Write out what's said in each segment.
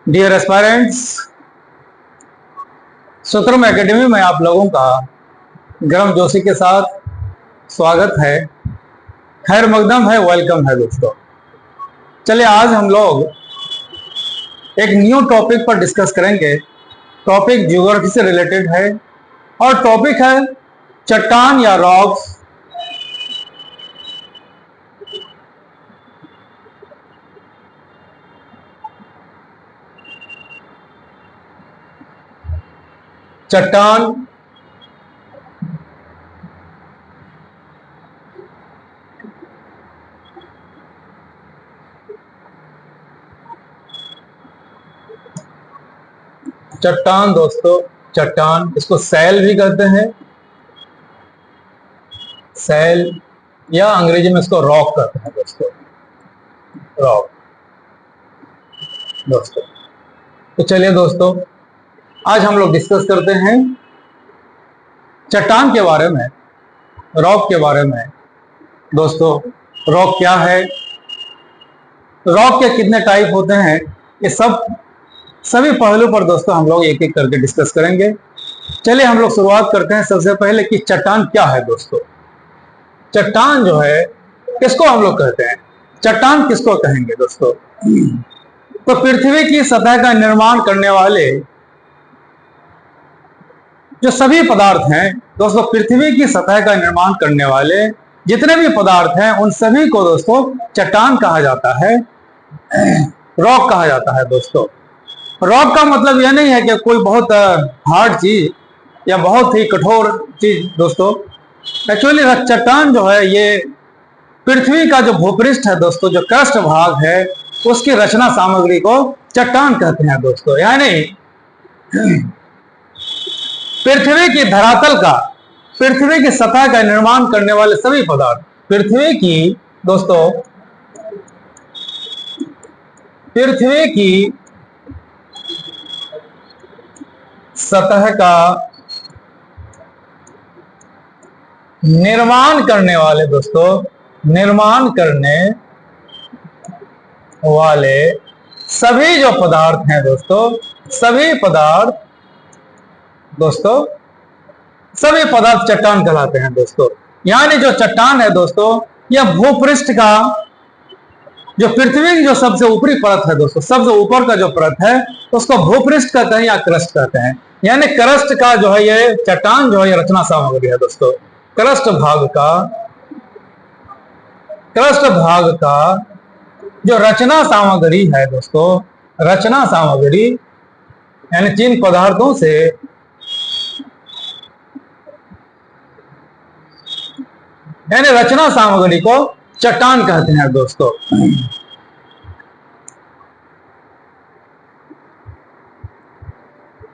Dear aspirants, सुत्रम academy में आप लोगों का गर्म जोशी के साथ स्वागत है। खैर मकदम है, वेलकम है दोस्तों। चलिए आज हम लोग एक न्यू टॉपिक पर डिस्कस करेंगे। टॉपिक ज्योग्राफी से रिलेटेड है और टॉपिक है चट्टान या रॉक्स। चट्टान चट्टान दोस्तों, चट्टान इसको सैल भी कहते हैं, सैल, या अंग्रेजी में इसको रॉक कहते हैं दोस्तों, रॉक दोस्तों। तो चलिए दोस्तों आज हम लोग डिस्कस करते हैं चट्टान के बारे में, रॉक के बारे में। दोस्तों रॉक क्या है, रॉक के कितने टाइप होते हैं, ये सभी पहलू पर दोस्तों हम लोग एक एक करके डिस्कस करेंगे। चलिए हम लोग शुरुआत करते हैं सबसे पहले कि चट्टान क्या है दोस्तों। चट्टान जो है किसको हम लोग कहते हैं, चट्टान किसको कहेंगे दोस्तों? तो पृथ्वी की सतह का निर्माण करने वाले जो सभी पदार्थ हैं दोस्तों, पृथ्वी की सतह का निर्माण करने वाले जितने भी पदार्थ हैं उन सभी को दोस्तों चट्टान कहा जाता है, रॉक कहा जाता है दोस्तों। रॉक का मतलब यह नहीं है कि कोई बहुत हार्ड चीज या बहुत ही कठोर चीज दोस्तों। एक्चुअली चट्टान जो है ये पृथ्वी का जो भूपृष्ठ है दोस्तों, जो क्रस्ट भाग है उसकी रचना सामग्री को चट्टान कहते हैं दोस्तों। यानी पृथ्वी की धरातल का, पृथ्वी की सतह का निर्माण करने वाले सभी पदार्थ, पृथ्वी की दोस्तों, पृथ्वी की सतह का निर्माण करने वाले दोस्तों, निर्माण करने वाले सभी जो पदार्थ हैं दोस्तों, सभी पदार्थ दोस्तों, सभी पदार्थ चट्टान कहलाते हैं दोस्तों। यानी जो चट्टान है दोस्तों, यह भूपृष्ठ का, जो पृथ्वी की जो सबसे ऊपरी परत है दोस्तों, सबसे ऊपर का जो परत है उसको भूपृष्ठ कहते हैं या क्रस्ट कहते हैं। यानी क्रस्ट का जो है ये चट्टान जो है ये रचना सामग्री है दोस्तों। क्रस्ट भाग का जो रचना सामग्री है दोस्तों, रचना सामग्री यानी जिन पदार्थों से, यानी रचना सामग्री को चट्टान कहते हैं दोस्तों।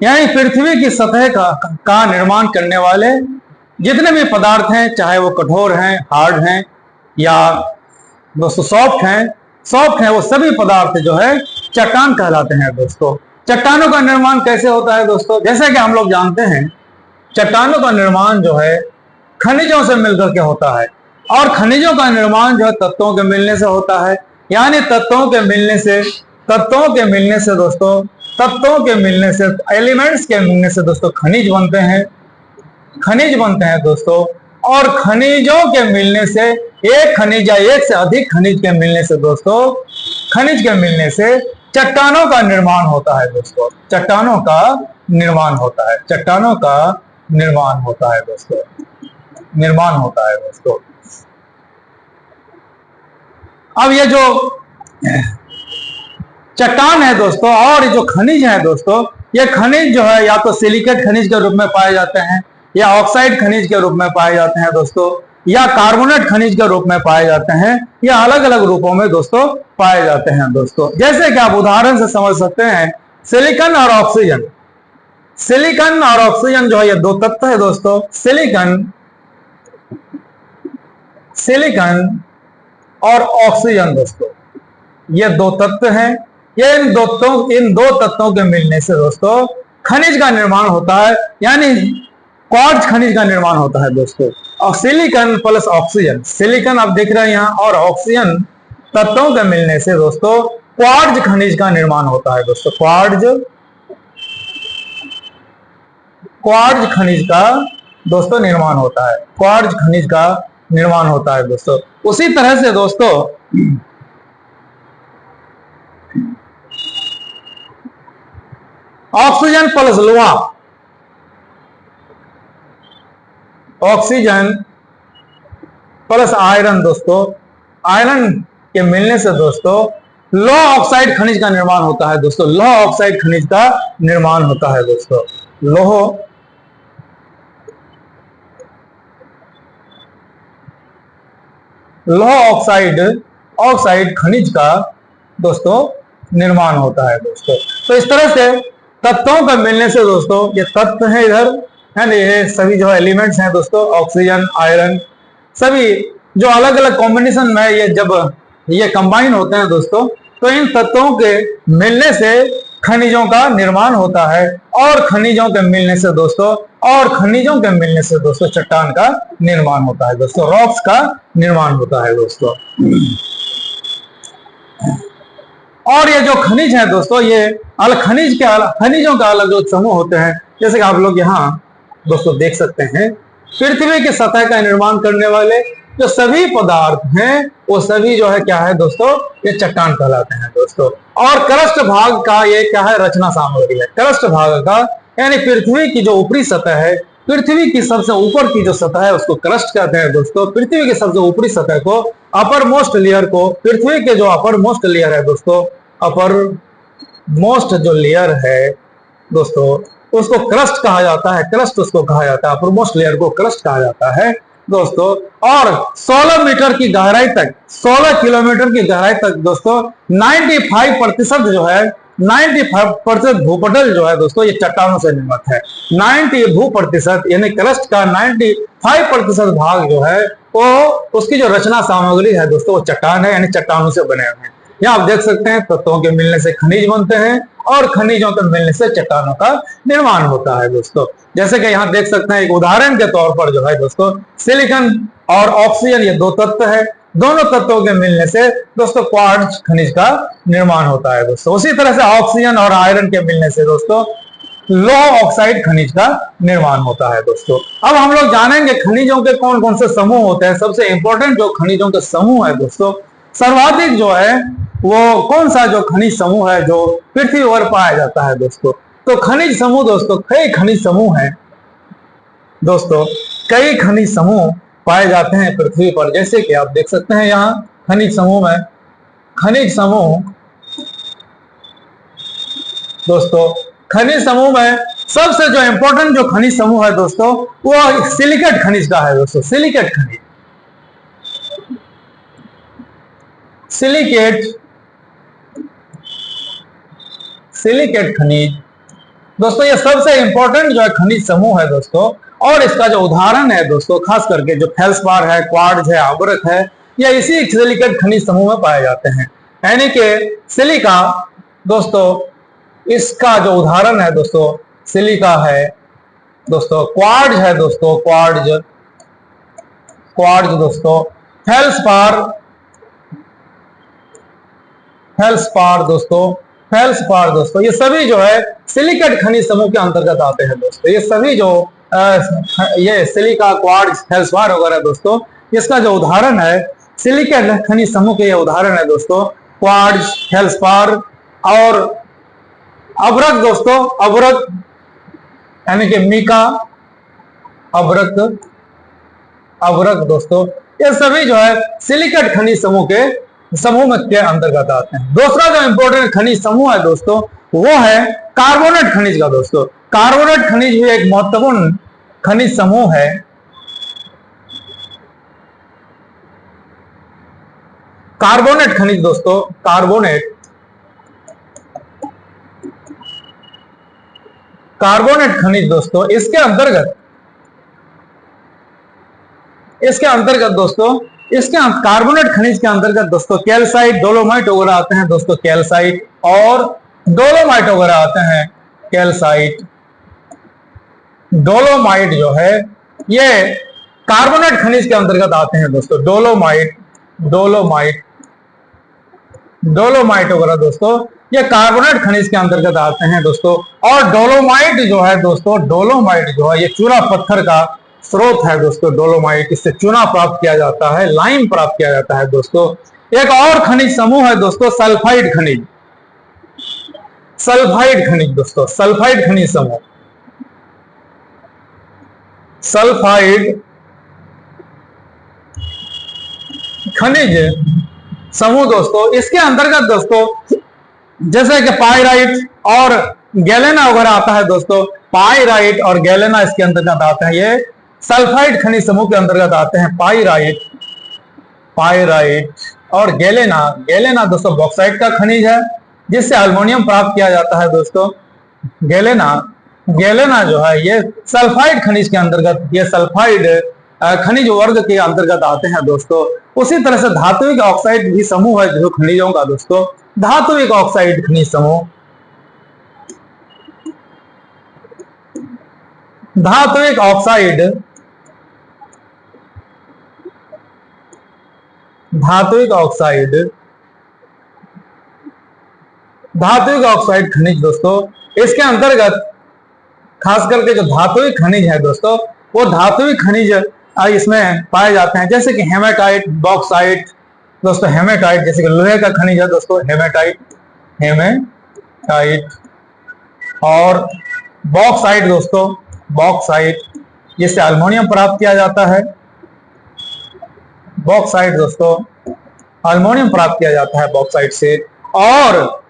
यानी पृथ्वी की सतह का निर्माण करने वाले जितने भी पदार्थ हैं, चाहे वो कठोर हैं, हार्ड हैं या दोस्तों सॉफ्ट हैं, वो सभी पदार्थ जो है चट्टान कहलाते हैं दोस्तों। चट्टानों का निर्माण कैसे होता है दोस्तों? जैसे कि हम लोग जानते हैं चट्टानों का निर्माण जो है खनिजों से मिलकर के होता है, और खनिजों का निर्माण जो है तत्वों के मिलने से होता है। यानी तत्वों के मिलने से दोस्तों, तत्वों के मिलने से, एलिमेंट्स के मिलने से दोस्तों खनिज बनते हैं दोस्तों। और खनिजों के मिलने से, एक खनिज या एक से अधिक खनिज के मिलने से दोस्तों, खनिज के मिलने से चट्टानों का निर्माण होता है दोस्तों। चट्टानों का निर्माण होता है दोस्तों। अब ये जो चट्टान है दोस्तों और ये जो खनिज है दोस्तों, ये खनिज जो है या तो सिलिकेट खनिज के रूप में पाए जाते हैं, या ऑक्साइड खनिज के रूप में पाए जाते हैं दोस्तों, या कार्बोनेट खनिज के रूप में पाए जाते हैं, या अलग अलग रूपों में दोस्तों पाए जाते हैं दोस्तों। जैसे कि आप उदाहरण से समझ सकते हैं, सिलिकॉन और ऑक्सीजन। सिलिकॉन और ऑक्सीजन जो है ये दो तत्व है दोस्तों। सिलिकॉन और ऑक्सीजन दोस्तों, ये दो तत्व हैं। ये इन दो तत्वों के मिलने से दोस्तों खनिज का निर्माण होता है, यानी क्वार्ट्ज खनिज का निर्माण होता है दोस्तों। और सिलिकॉन प्लस ऑक्सीजन, सिलिकॉन आप देख रहे हैं यहाँ, और ऑक्सीजन तत्वों के मिलने से दोस्तों क्वार्ट्ज खनिज का निर्माण होता है दोस्तों। क्वार्ट्ज खनिज का दोस्तों निर्माण होता है, क्वार्ट्ज खनिज का निर्माण होता है दोस्तों। उसी तरह से दोस्तों ऑक्सीजन प्लस लोहा, ऑक्सीजन प्लस आयरन दोस्तों, आयरन के मिलने से दोस्तों लोह ऑक्साइड खनिज का निर्माण होता है दोस्तों। लोह ऑक्साइड खनिज का निर्माण होता है दोस्तों। लोह ऑक्साइड खनिज का दोस्तों निर्माण होता है दोस्तों। तो इस तरह से तत्वों का मिलने से दोस्तों, ये तत्व है इधर है ना, ये सभी जो एलिमेंट्स हैं दोस्तों, ऑक्सीजन, आयरन, सभी जो अलग अलग कॉम्बिनेशन में ये जब ये कंबाइन होते हैं दोस्तों, तो इन तत्वों के मिलने से खनिजों का निर्माण होता है, और खनिजों के मिलने से दोस्तों चट्टान का निर्माण होता है दोस्तों, रॉक्स का निर्माण होता है दोस्तों। और ये जो खनिज है दोस्तों, ये खनिजों का अलग अलग समूह होते हैं। जैसे कि आप लोग यहाँ दोस्तों देख सकते हैं, पृथ्वी की सतह का निर्माण करने वाले जो सभी पदार्थ हैं वो सभी जो है क्या है दोस्तों, ये चट्टान कहलाते हैं दोस्तों। और क्रस्ट भाग का ये क्या है, रचना सामग्री है। क्रस्ट भाग का यानी पृथ्वी की जो ऊपरी सतह है, पृथ्वी की सबसे ऊपर की जो सतह है उसको क्रस्ट कहते हैं दोस्तों। पृथ्वी की सबसे ऊपरी सतह को, अपर मोस्ट लेयर को, पृथ्वी के जो अपर मोस्ट लेयर है दोस्तों, अपर मोस्ट जो लेयर है दोस्तों, उसको क्रस्ट कहा जाता है। क्रस्ट उसको कहा जाता है, अपर मोस्ट लेयर को क्रस्ट कहा जाता है दोस्तों। और 16 मीटर की गहराई तक, 16 किलोमीटर की गहराई तक दोस्तों 95% जो है, 95% भूपटल जो है दोस्तों ये चट्टानों से निर्मित है। 90% यानी क्रस्ट का 95% भाग जो है वो उसकी जो रचना सामग्री है दोस्तों वो चट्टान है, यानी चट्टानों से बने हुए हैं। यहाँ आप देख सकते हैं तत्वों के मिलने से खनिज बनते हैं और खनिजों के मिलने से चट्टानों का निर्माण होता है दोस्तों। जैसे कि यहाँ देख सकते हैं एक उदाहरण के तौर पर जो है दोस्तों, सिलिकॉन और ऑक्सीजन ये दो तत्व है, दोनों तत्वों के मिलने से दोस्तों क्वार्ट्ज खनिज का निर्माण होता है दोस्तों। उसी तरह से ऑक्सीजन और आयरन के मिलने से दोस्तों लोह ऑक्साइड खनिज का निर्माण होता है दोस्तों। अब हम लोग जानेंगे खनिजों के कौन कौन से समूह होते हैं। सबसे इंपॉर्टेंट जो खनिजों के समूह है दोस्तों, सर्वाधिक जो है वो कौन सा जो खनिज समूह है जो पृथ्वी पर पाया जाता है दोस्तों। तो खनिज समूह दोस्तों, कई खनिज समूह हैं दोस्तों, कई खनिज समूह पाए जाते हैं पृथ्वी पर। जैसे कि आप देख सकते हैं यहाँ खनिज समूह में, खनिज समूह दोस्तों, खनिज समूह में सबसे जो इंपॉर्टेंट जो खनिज समूह है दोस्तों वो सिलिकेट खनिज का है दोस्तों। सिलिकेट खनिज, सिलिकेट खनिज दोस्तों ये सबसे इंपॉर्टेंट जो है खनिज समूह है दोस्तों। और इसका जो उदाहरण है दोस्तों, खास करके जो फेल्सपार है, क्वार्ट्ज है, आवर्त है, ये इसी सिलिकेट खनिज समूह में पाए जाते हैं। यानी कि सिलिका दोस्तों, इसका जो उदाहरण है दोस्तों सिलिका है दोस्तों, क्वार्ट्ज है दोस्तों, क्वार्ट्ज दोस्तों, फेल्सपार दोस्तों, ये सभी जो है सिलिकेट खनिज समूह के अंतर्गत आते हैं दोस्तों। ये सभी जो ये सिलिका, क्वार्ट्ज, फेल्सपार वगैरह दोस्तों, इसका जो उदाहरण है सिलिकेट खनिज समूह के ये उदाहरण है दोस्तों, क्वार्ट्ज, फेल्सपार और अभ्रक दोस्तों, अभ्रक यानी कि मीका, अभ्रक दोस्तों, ये सभी जो है सिलिकेट खनिज समूह के अंतर्गत आते हैं। दूसरा जो इंपॉर्टेंट खनिज समूह है दोस्तों वो है कार्बोनेट खनिज का दोस्तों। कार्बोनेट खनिज भी एक महत्वपूर्ण खनिज समूह है। कार्बोनेट खनिज दोस्तों, कार्बोनेट खनिज दोस्तों, इसके अंतर्गत दोस्तों, इसके कार्बोनेट खनिज के अंतर्गत दोस्तों कैल्साइट, डोलोमाइट वगैरह आते हैं दोस्तों। कैल्साइट और डोलोमाइट वगैरह आते हैं। कैल्साइट, डोलोमाइट जो है ये कार्बोनेट खनिज के अंतर्गत आते हैं दोस्तों। डोलोमाइट वगैरह दोस्तों ये कार्बोनेट खनिज के अंतर्गत आते हैं दोस्तों। और डोलोमाइट जो है दोस्तों, डोलोमाइट जो है ये चूना पत्थर का स्रोत है दोस्तों। डोलोमाइट, इससे चूना प्राप्त किया जाता है, लाइम प्राप्त किया जाता है दोस्तों। एक और खनिज समूह है दोस्तों सल्फाइड खनिज। सल्फाइड खनिज दोस्तों, सल्फाइड खनिज समूह, सल्फाइड खनिज समूह दोस्तों, इसके अंतर्गत दोस्तों जैसे कि पाइराइट और गैलेना वगैरह आता है दोस्तों। पाइराइट और गैलेना इसके अंतर्गत आते हैं, ये सल्फाइड खनिज समूह के अंतर्गत आते हैं। पाइराइट, पाइराइट और गैलेना। गैलेना दोस्तों बॉक्साइट का खनिज है जिससे अल्मोनियम प्राप्त किया जाता है दोस्तों। गैलेना, गैलेना जो है ये सल्फाइड खनिज के अंतर्गत, ये सल्फाइड खनिज वर्ग के अंतर्गत आते हैं दोस्तों। उसी तरह से धात्विक ऑक्साइड भी समूह है जो खनिजों का दोस्तों। धात्विक ऑक्साइड खनिज समूह, धात्विक ऑक्साइड, धात्विक ऑक्साइड, धात्विक ऑक्साइड खनिज दोस्तों, इसके अंतर्गत खास करके जो धात्विक खनिज है दोस्तों वो धात्विक खनिज इसमें पाए जाते हैं, जैसे कि हेमेटाइट, बॉक्साइट दोस्तों। हेमेटाइट जैसे कि लोहे का खनिज है दोस्तों, हेमेटाइट, हेमेटाइट और बॉक्साइट दोस्तों, बॉक्साइट जिससे अल्मोनियम प्राप्त किया जाता है। बॉक्साइट दोस्तों, अल्मोनियम प्राप्त किया जाता है बॉक्साइट से। और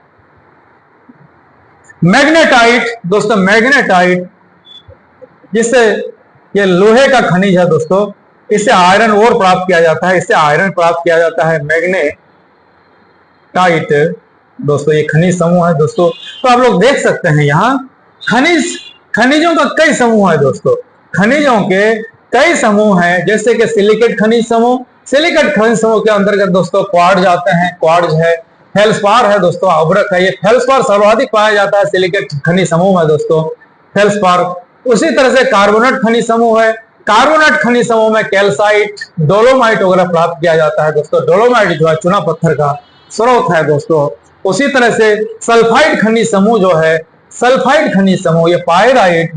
मैग्नेटाइट दोस्तों, मैग्नेटाइट जिससे ये लोहे का खनिज है दोस्तों, इससे आयरन ओर प्राप्त किया जाता है, इससे आयरन प्राप्त किया जाता है। मैग्नेटाइट दोस्तों ये खनिज समूह है दोस्तों। तो आप लोग देख सकते हैं यहाँ खनिजों का कई समूह है दोस्तों। खनिजों के कई समूह हैं, जैसे कि सिलिकेट खनिज समूह। सिलिकेट खनिज समूह के अंतर्गत दोस्तों क्वार्ट्ज आते हैं, क्वार्ट्ज है, फेल्सपार है दोस्तों, अभ्रक है। ये फेल्सपार सर्वाधिक पाया जाता है सिलिकेट खनिज समूह है दोस्तों, फेल्सपार। उसी तरह से कार्बोनेट खनिज समूह है। कार्बोनेट खनिज समूह में कैल्साइट, डोलोमाइट वगैरह प्राप्त किया जाता है दोस्तों। डोलोमाइट जो है चूना पत्थर का स्रोत है दोस्तों। उसी तरह से सल्फाइड खनिज समूह जो है, सल्फाइड खनिज समूह ये पाइराइट,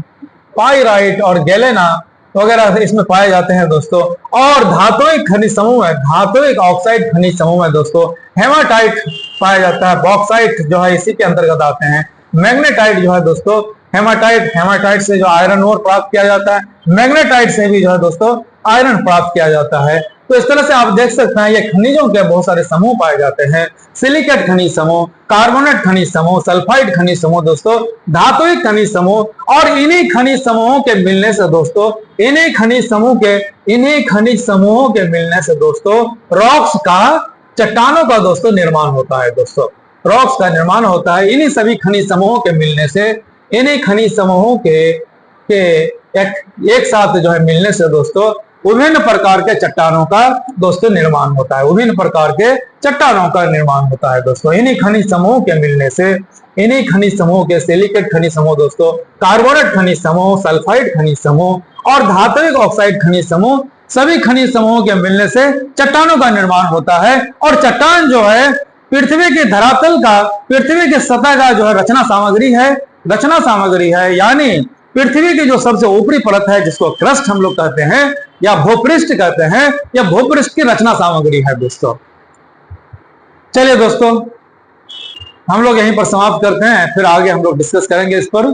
पाइराइट और गैलेना वगैरह इसमें पाए जाते हैं दोस्तों। और धात्विक खनिज समूह है, धात्विक ऑक्साइड खनिज समूह है दोस्तों। हेमाटाइट पाया जाता है, बॉक्साइट जो है इसी के अंतर्गत आते हैं। मैग्नेटाइट जो है दोस्तों, हेमाटाइट, हेमाटाइट से जो आयरन ओर प्राप्त किया जाता है, मैग्नेटाइट से भी जो है दोस्तों आयरन प्राप्त किया जाता है। तो इस तरह से आप देख सकते हैं ये खनिजों के बहुत सारे समूह पाए जाते हैं। सिलिकेट खनिज समूह, कार्बोनेट खनिज समूह, सल्फाइड खनिज समूह दोस्तों, धात्विक खनिज समूह। और इन्हीं खनिज समूहों के मिलने से दोस्तों, इन्हीं खनिज समूहों के मिलने से दोस्तों रॉक्स का, चट्टानों का दोस्तों निर्माण होता है दोस्तों। रॉक्स का निर्माण होता है इन्हीं सभी खनिज समूहों के मिलने से। इन्हीं खनिज समूहों के एक साथ जो है मिलने से दोस्तों विभिन्न प्रकार के चट्टानों का दोस्तों निर्माण होता है, विभिन्न प्रकार के चट्टानों का निर्माण होता है दोस्तों इन्हीं खनिज समूहों के मिलने से। इन्हीं खनिज समूह के सिलिकेट खनिज समूह दोस्तों, कार्बोनेट खनिज समूह, सल्फाइड खनिज समूह और धात्विक ऑक्साइड खनिज समूह, सभी खनिज समूहों के मिलने से चट्टानों का निर्माण होता है। और चट्टान जो है पृथ्वी के धरातल का, पृथ्वी के सतह का जो है रचना सामग्री है, यानी पृथ्वी की जो सबसे ऊपरी परत है जिसको क्रस्ट हम लोग कहते हैं या भूपृष्ठ कहते हैं, या भूपृष्ठ की रचना सामग्री है दोस्तों। चलिए दोस्तों हम लोग यहीं पर समाप्त करते हैं, फिर आगे हम लोग डिस्कस करेंगे इस पर।